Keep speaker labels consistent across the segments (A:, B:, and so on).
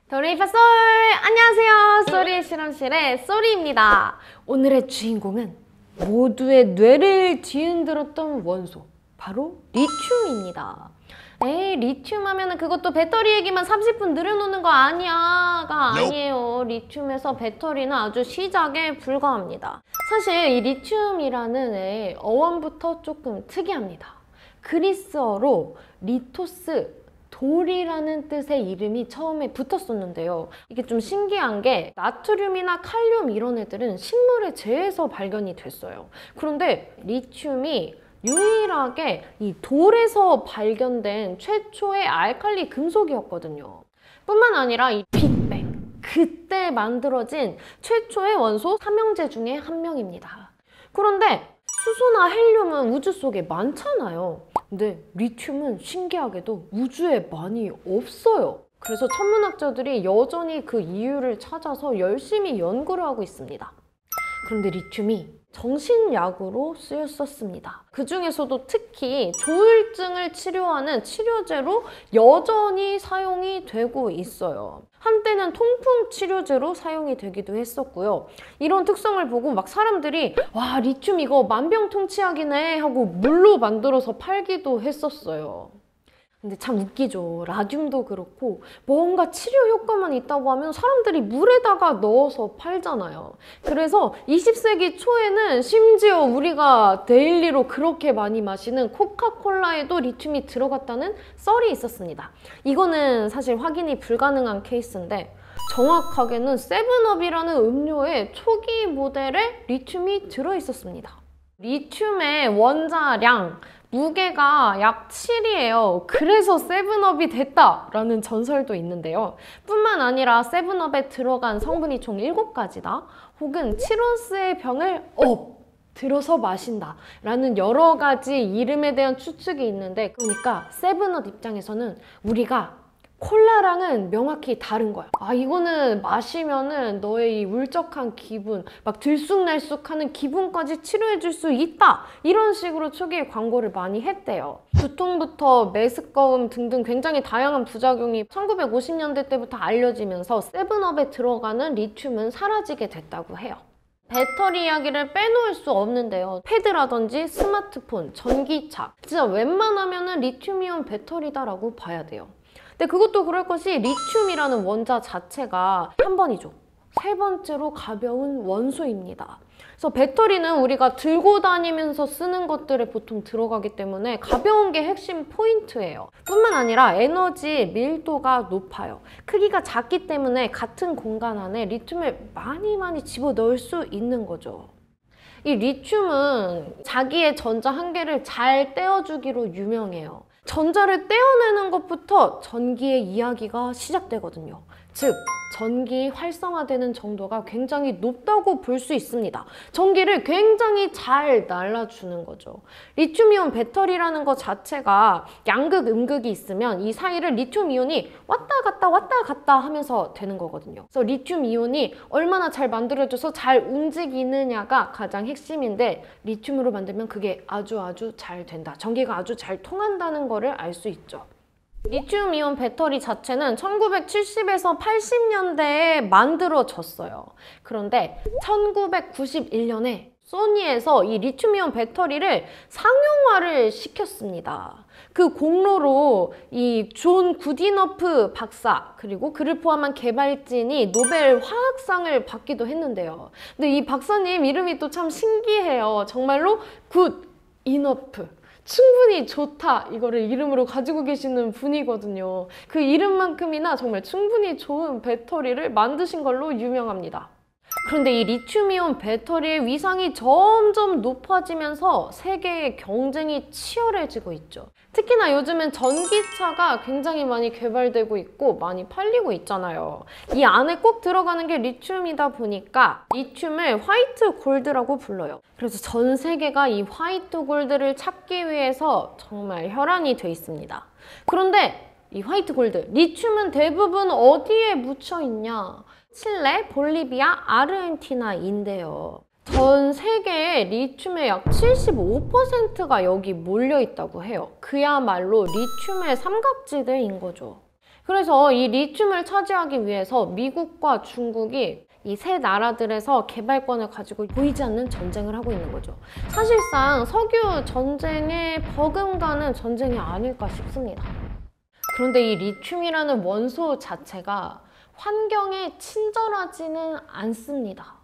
A: 도레이파솔! 안녕하세요. 쏘리의 실험실의 쏘리입니다. 오늘의 주인공은 모두의 뇌를 뒤흔들었던 원소, 바로 리튬입니다. 에이, 리튬 하면은 그것도 배터리 얘기만 30분 늘여놓는 거 아니야가 아니에요. 리튬에서 배터리는 아주 시작에 불과합니다. 사실 이 리튬이라는 어원부터 조금 특이합니다. 그리스어로 리토스, 돌이라는 뜻의 이름이 처음에 붙었었는데요. 이게 좀 신기한 게 나트륨이나 칼륨 이런 애들은 식물의 재에서 발견이 됐어요. 그런데 리튬이 유일하게 이 돌에서 발견된 최초의 알칼리 금속이었거든요. 뿐만 아니라 이 빅뱅, 그때 만들어진 최초의 원소 삼형제 중에 한 명입니다. 그런데 수소나 헬륨은 우주 속에 많잖아요. 근데 리튬은 신기하게도 우주에 많이 없어요. 그래서 천문학자들이 여전히 그 이유를 찾아서 열심히 연구를 하고 있습니다. 그런데 리튬이 정신약으로 쓰였었습니다. 그 중에서도 특히 조울증을 치료하는 치료제로 여전히 사용이 되고 있어요. 한때는 통풍 치료제로 사용이 되기도 했었고요. 이런 특성을 보고 막 사람들이 와, 리튬 이거 만병통치약이네 하고 물로 만들어서 팔기도 했었어요. 근데 참 웃기죠. 라듐도 그렇고 뭔가 치료 효과만 있다고 하면 사람들이 물에다가 넣어서 팔잖아요. 그래서 20세기 초에는 심지어 우리가 데일리로 그렇게 많이 마시는 코카콜라에도 리튬이 들어갔다는 썰이 있었습니다. 이거는 사실 확인이 불가능한 케이스인데 정확하게는 세븐업이라는 음료의 초기 모델에 리튬이 들어있었습니다. 리튬의 원자량, 무게가 약 7이에요. 그래서 세븐업이 됐다라는 전설도 있는데요. 뿐만 아니라 세븐업에 들어간 성분이 총 7가지다. 혹은 7온스의 병을 들어서 마신다 라는 여러 가지 이름에 대한 추측이 있는데, 그러니까 세븐업 입장에서는 우리가 콜라랑은 명확히 다른 거야. 아, 이거는 마시면은 너의 이 울적한 기분, 막 들쑥날쑥하는 기분까지 치료해줄 수 있다, 이런 식으로 초기에 광고를 많이 했대요. 두통부터 메스꺼움 등등 굉장히 다양한 부작용이 1950년대 때부터 알려지면서 세븐업에 들어가는 리튬은 사라지게 됐다고 해요. 배터리 이야기를 빼놓을 수 없는데요. 패드라든지 스마트폰, 전기차, 진짜 웬만하면은 리튬이온 배터리다라고 봐야 돼요. 근데 그것도 그럴 것이 리튬이라는 원자 자체가 한 번이죠. 세 번째로 가벼운 원소입니다. 그래서 배터리는 우리가 들고 다니면서 쓰는 것들에 보통 들어가기 때문에 가벼운 게 핵심 포인트예요. 뿐만 아니라 에너지 밀도가 높아요. 크기가 작기 때문에 같은 공간 안에 리튬을 많이 집어넣을 수 있는 거죠. 이 리튬은 자기의 전자 한 개를 잘 떼어주기로 유명해요. 전자를 떼어내는 것부터 전기의 이야기가 시작되거든요. 즉, 전기 활성화되는 정도가 굉장히 높다고 볼 수 있습니다. 전기를 굉장히 잘 날라주는 거죠. 리튬이온 배터리라는 것 자체가 양극, 음극이 있으면 이 사이를 리튬이온이 왔다 갔다 하면서 되는 거거든요. 그래서 리튬이온이 얼마나 잘 만들어져서 잘 움직이느냐가 가장 핵심인데, 리튬으로 만들면 그게 아주 잘 된다. 전기가 아주 잘 통한다는 거를 알 수 있죠. 리튬이온 배터리 자체는 1970에서 80년대에 만들어졌어요. 그런데 1991년에 소니에서 이 리튬이온 배터리를 상용화를 시켰습니다. 그 공로로 이 존 구디너프 박사, 그리고 그를 포함한 개발진이 노벨 화학상을 받기도 했는데요. 근데 이 박사님 이름이 또 참 신기해요. 정말로 굿이너프, 충분히 좋다, 이거를 이름으로 가지고 계시는 분이거든요. 그 이름만큼이나 정말 충분히 좋은 배터리를 만드신 걸로 유명합니다. 그런데 이 리튬이온 배터리의 위상이 점점 높아지면서 세계의 경쟁이 치열해지고 있죠. 특히나 요즘은 전기차가 굉장히 많이 개발되고 있고 많이 팔리고 있잖아요. 이 안에 꼭 들어가는 게 리튬이다 보니까 리튬을 화이트 골드라고 불러요. 그래서 전 세계가 이 화이트 골드를 찾기 위해서 정말 혈안이 돼 있습니다. 그런데 이 화이트 골드, 리튬은 대부분 어디에 묻혀 있냐? 칠레, 볼리비아, 아르헨티나인데요. 전 세계의 리튬의 약 75%가 여기 몰려 있다고 해요. 그야말로 리튬의 삼각지대인 거죠. 그래서 이 리튬을 차지하기 위해서 미국과 중국이 이 세 나라들에서 개발권을 가지고 보이지 않는 전쟁을 하고 있는 거죠. 사실상 석유 전쟁에 버금가는 전쟁이 아닐까 싶습니다. 그런데 이 리튬이라는 원소 자체가 환경에 친절하지는 않습니다.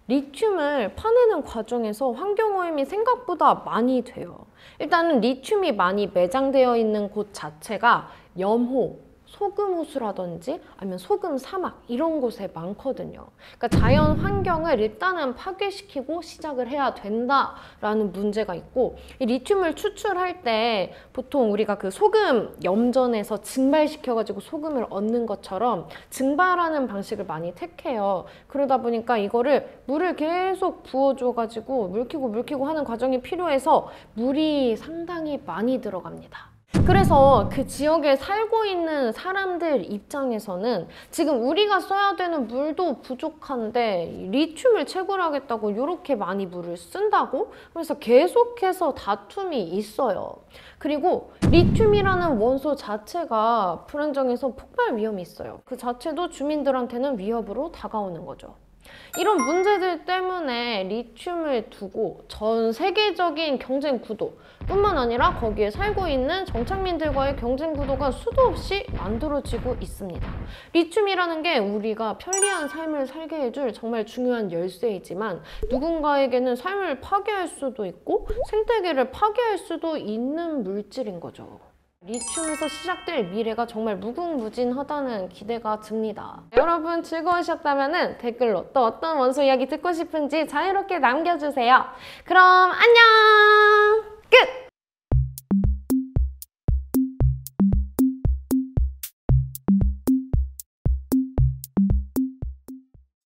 A: 리튬을 파내는 과정에서 환경오염이 생각보다 많이 돼요. 일단은 리튬이 많이 매장되어 있는 곳 자체가 염호, 소금 호수라든지 아니면 소금 사막 이런 곳에 많거든요. 그러니까 자연 환경을 일단은 파괴시키고 시작을 해야 된다라는 문제가 있고, 이 리튬을 추출할 때 보통 우리가 그 소금 염전에서 증발시켜가지고 소금을 얻는 것처럼 증발하는 방식을 많이 택해요. 그러다 보니까 이거를 물을 계속 부어줘가지고 물키고 하는 과정이 필요해서 물이 상당히 많이 들어갑니다. 그래서 그 지역에 살고 있는 사람들 입장에서는 지금 우리가 써야 되는 물도 부족한데 리튬을 채굴하겠다고 이렇게 많이 물을 쓴다고? 그래서 계속해서 다툼이 있어요. 그리고 리튬이라는 원소 자체가 불안정해서 폭발 위험이 있어요. 그 자체도 주민들한테는 위협으로 다가오는 거죠. 이런 문제들 때문에 리튬을 두고 전 세계적인 경쟁 구도 뿐만 아니라 거기에 살고 있는 정착민들과의 경쟁 구도가 수도 없이 만들어지고 있습니다. 리튬이라는 게 우리가 편리한 삶을 살게 해줄 정말 중요한 열쇠이지만 누군가에게는 삶을 파괴할 수도 있고 생태계를 파괴할 수도 있는 물질인 거죠. 리튬에서 시작될 미래가 정말 무궁무진하다는 기대가 듭니다. 여러분 즐거우셨다면 댓글로 또 어떤 원소 이야기 듣고 싶은지 자유롭게 남겨주세요. 그럼 안녕! 끝!